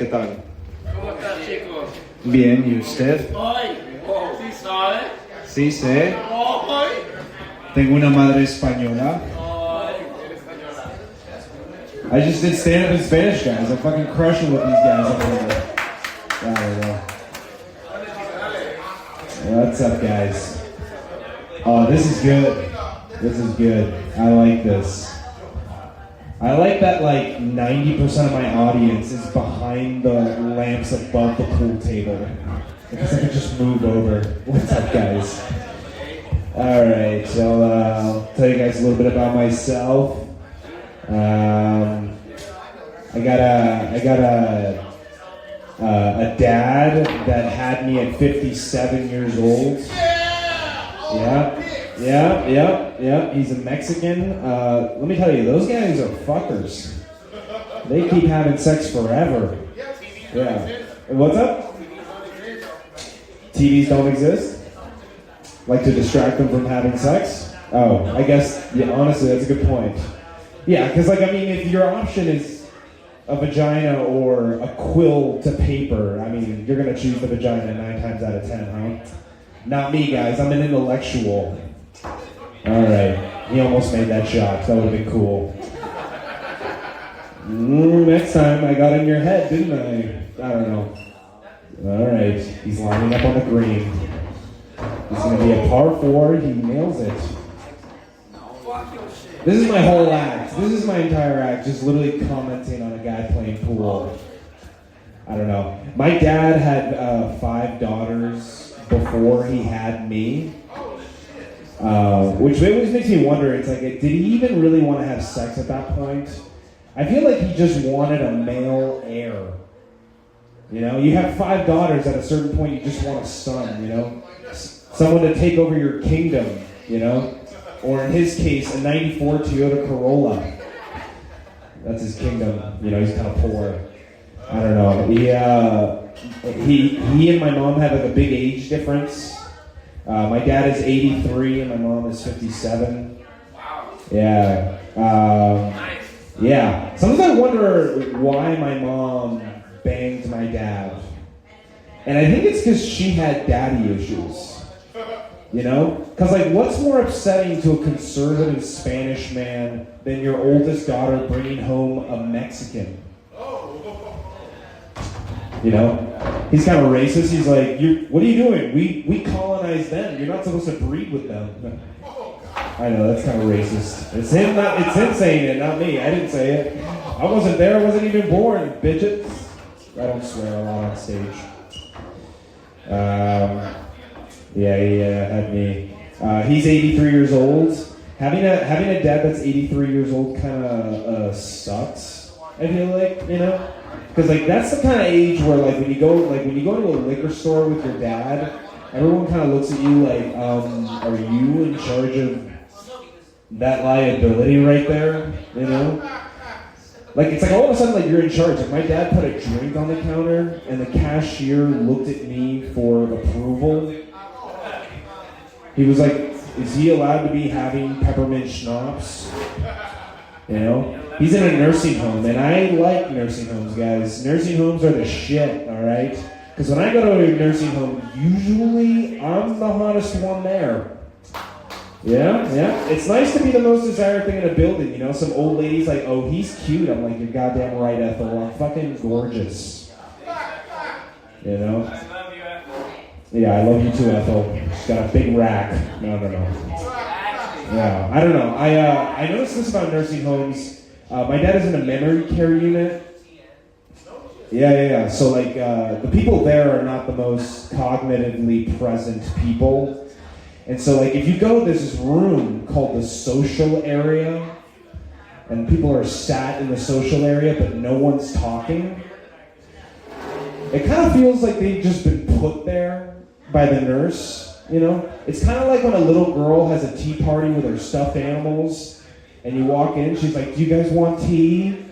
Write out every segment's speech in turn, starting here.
¿qué tal? ¿Cómo estás, chicos? Bien, ¿y usted? Ay, ¿sí sabe? Sí, sé. Ay, Tengo una madre española. eres española. I just did stand-up in Spanish, guys. I'm fucking crushing with these guys up here. I don't know. What's up, guys? Oh, this is good. This is good. I like this. I like that like 90% of my audience is behind the lamps above the pool table. Because I can just move over. What's up, guys? Alright, so I'll tell you guys a little bit about myself. I got a dad that had me at 57 years old. Yeah. He's a Mexican. Let me tell you, those guys are fuckers. They keep having sex forever. Yeah. What's up? TVs don't exist? Like to distract them from having sex? Oh, I guess, yeah, honestly, that's a good point. Yeah, because, like, I mean, if your option is a vagina or a quill to paper, I mean, you're going to choose the vagina 9 times out of 10, huh? Not me, guys. I'm an intellectual. All right. He almost made that shot. That would have been cool. Next time, I got in your head, didn't I? I don't know. All right. He's lining up on the green. It's going to be a par 4. He nails it. This is my whole act. This is my entire act. Just literally commenting on a guy playing pool. I don't know. My dad had 5 daughters before he had me, which always makes me wonder, it's like, did he even really want to have sex at that point? I feel like he just wanted a male heir. You know, you have 5 daughters, at a certain point you just want a son, you know? Someone to take over your kingdom, you know? Or in his case, a 94 Toyota Corolla. That's his kingdom, you know, he's kind of poor. I don't know. He and my mom have like a big age difference. My dad is 83 and my mom is 57. Wow. Yeah. Nice. Yeah. Sometimes I wonder why my mom banged my dad. And I think it's because she had daddy issues. You know? Because, like, what's more upsetting to a conservative Spanish man than your oldest daughter bringing home a Mexican? You know, he's kind of racist. He's like, what are you doing? We colonized them. You're not supposed to breed with them. I know, that's kind of racist. It's him saying it, not me. I didn't say it. I wasn't there. I wasn't even born, bitches. I don't swear a lot on stage. Yeah, he had me. He's 83 years old. Having a dad that's 83 years old kind of sucks. I feel like, you know. Because, like, that's the kind of age where, like, when you go to a liquor store with your dad, everyone kind of looks at you like, are you in charge of that liability right there? You know? Like, it's like all of a sudden, like, you're in charge. Like, my dad put a drink on the counter, and the cashier looked at me for approval. He was like, is he allowed to be having peppermint schnapps? You know? He's in a nursing home, and I like nursing homes, guys. Nursing homes are the shit, all right? Because when I go to a nursing home, usually I'm the hottest one there. Yeah. It's nice to be the most desired thing in a building, you know? Some old lady's like, oh, he's cute. I'm like, you're goddamn right, Ethel. I'm fucking gorgeous. You know? I love you, Ethel. Yeah, I love you too, Ethel. She's got a big rack. No. Yeah, I don't know. I noticed this about nursing homes. My dad is in a memory care unit. Yeah. So, like, the people there are not the most cognitively present people. And so, like, if you go, there's this room called the social area, and people are sat in the social area, but no one's talking. It kind of feels like they've just been put there by the nurse, you know? It's kind of like when a little girl has a tea party with her stuffed animals, and you walk in, she's like, do you guys want tea?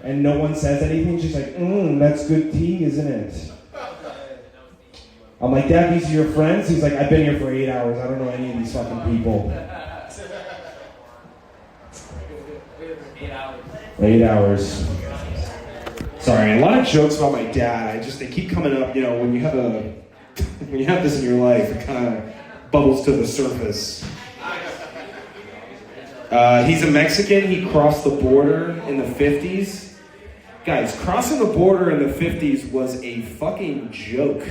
And no one says anything. She's like, that's good tea, isn't it? I'm like, Dad, these are your friends? He's like, I've been here for 8 hours. I don't know any of these fucking people. 8 hours. 8 hours. Sorry, a lot of jokes about my dad. They keep coming up. You know, when you have this in your life, it kind of bubbles to the surface. He's a Mexican. He crossed the border in the 50s. Guys, crossing the border in the 50s was a fucking joke.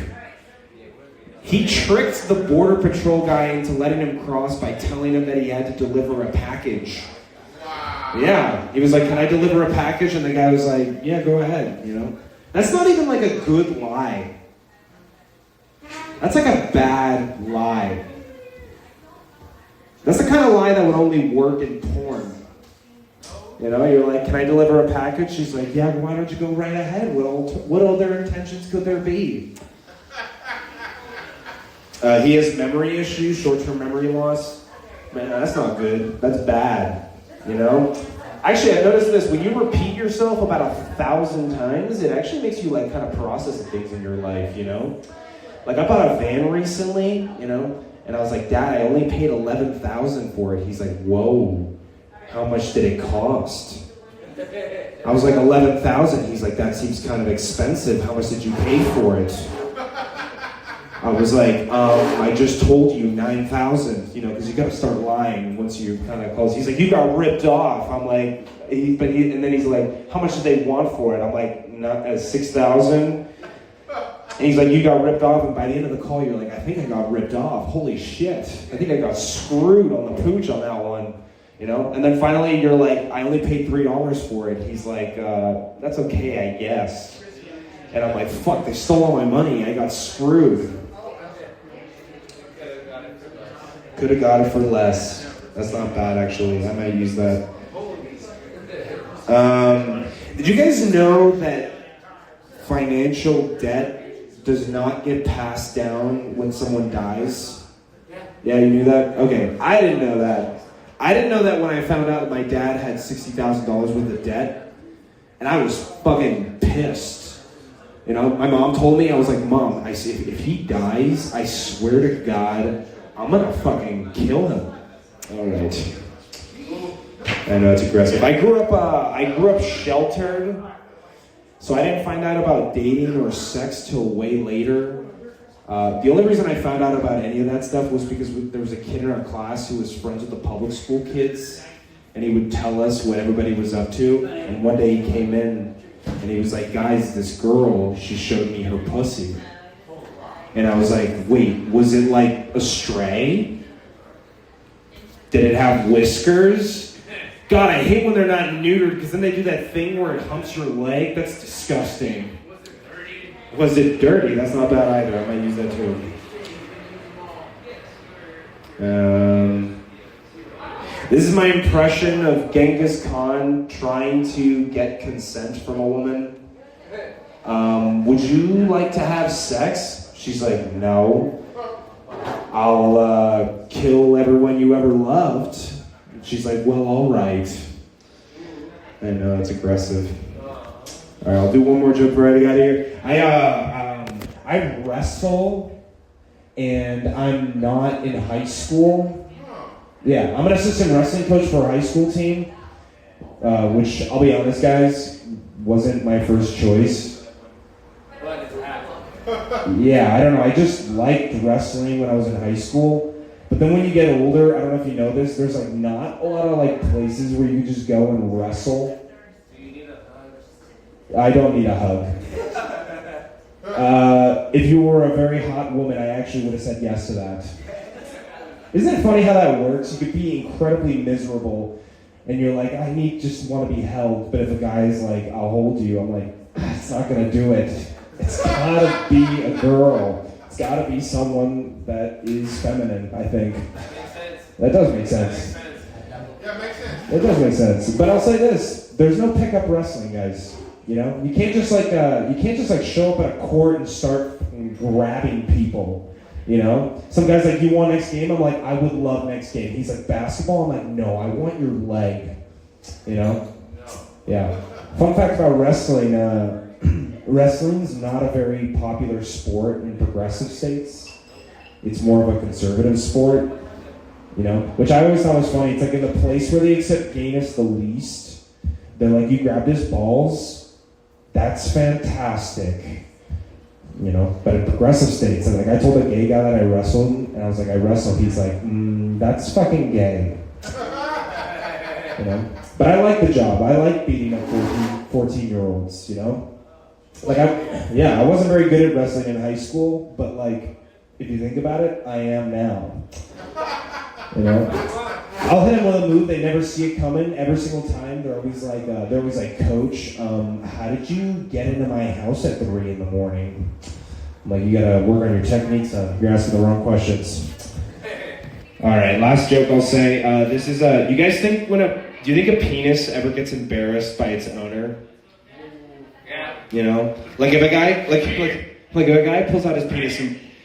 He tricked the border patrol guy into letting him cross by telling him that he had to deliver a package. Yeah, he was like, "Can I deliver a package?" And the guy was like, "Yeah, go ahead," you know? That's not even like a good lie. That's like a bad lie. That's the kind of lie that would only work in porn. You know, you're like, "Can I deliver a package?" She's like, "Yeah, why don't you go right ahead? What other intentions could there be?" He has memory issues, short-term memory loss. Man, that's not good. That's bad. You know? Actually, I noticed this. When you repeat yourself about 1,000 times, it actually makes you like kind of process things in your life, you know? Like I bought a van recently, you know? And I was like, "Dad, I only paid $11,000 for it." He's like, "Whoa, how much did it cost?" I was like, $11,000. He's like, "That seems kind of expensive. How much did you pay for it?" I was like, "I just told you 9,000, you know, because you got to start lying once you're kind of close." He's like, "You got ripped off." I'm like, and then he's like, "How much did they want for it?" I'm like, "Not 6,000. And he's like, "You got ripped off." And by the end of the call, you're like, "I think I got ripped off. Holy shit. I think I got screwed on the pooch on that one." You know? And then finally, you're like, "I only paid $3 for it." He's like, "That's okay, I guess." And I'm like, "Fuck, they stole all my money. I got screwed." Could have got it for less. That's not bad, actually. I might use that. Did you guys know that financial debt does not get passed down when someone dies? Yeah, you knew that? Okay, I didn't know that. I didn't know that when I found out that my dad had $60,000 worth of debt. And I was fucking pissed. You know, my mom told me, I was like, "Mom, if he dies, I swear to God, I'm gonna fucking kill him." All right. I know it's aggressive. I grew up sheltered, so I didn't find out about dating or sex till way later. The only reason I found out about any of that stuff was because there was a kid in our class who was friends with the public school kids, and he would tell us what everybody was up to. And one day he came in, and he was like, "Guys, this girl, she showed me her pussy." And I was like, "Wait, was it like a stray? Did it have whiskers?" God, I hate when they're not neutered, because then they do that thing where it humps your leg. That's disgusting. Was it dirty? That's not bad either. I might use that too. This is my impression of Genghis Khan trying to get consent from a woman. "Would you like to have sex?" She's like, "No." "I'll kill everyone you ever loved." She's like, "Well, all right." I know, it's aggressive. All right, I'll do one more joke before I get out of here. I wrestle, and I'm not in high school. Yeah, I'm an assistant wrestling coach for a high school team, which, I'll be honest, guys, wasn't my first choice. Yeah, I don't know. I just liked wrestling when I was in high school. But then when you get older, I don't know if you know this, there's like not a lot of like places where you just go and wrestle. Do you need a hug? I don't need a hug. If you were a very hot woman, I actually would have said yes to that. Isn't it funny how that works? You could be incredibly miserable, and you're like, "I just want to be held." But if a guy's like, "I'll hold you," I'm like, "It's not going to do it. It's gotta be a girl. It's gotta be someone that is feminine," I think. That does make sense. Yeah, it makes sense. It does make sense. But I'll say this: there's no pickup wrestling, guys. You know, you can't just show up at a court and start grabbing people. You know, some guys like, "You want next game?" I'm like, "I would love next game." He's like, "Basketball?" I'm like, "No, I want your leg." You know? Yeah. Fun fact about wrestling: wrestling's not a very popular sport in progressive states. It's more of a conservative sport. You know, which I always thought was funny. It's like in the place where they accept gayness the least, they're like, "You grabbed his balls. that's fantastic. You know, but in progressive states, and like I told a gay guy that I wrestled, and I was like, I wrestle. He's like, that's fucking gay. You know, but I like the job. I like beating up 14-year-olds. You know, like I wasn't very good at wrestling in high school, but like if you think about it, I am now. You know. I'll hit him with a move, they never see it coming. Every single time, they're always like, Coach, how did you get into my house at 3 in the morning? I'm like, you gotta work on your techniques, you're asking the wrong questions. All right, last joke I'll say, this is, you guys think do you think a penis ever gets embarrassed by its owner? Yeah. You know? Like if a guy, like if a guy pulls out his penis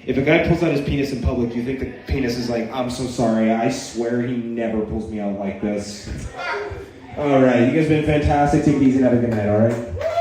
if a guy pulls out his penis in public, you think the penis is like, I'm so sorry, I swear he never pulls me out like this. All right, you guys have been fantastic. Take it easy and have a good night, all right?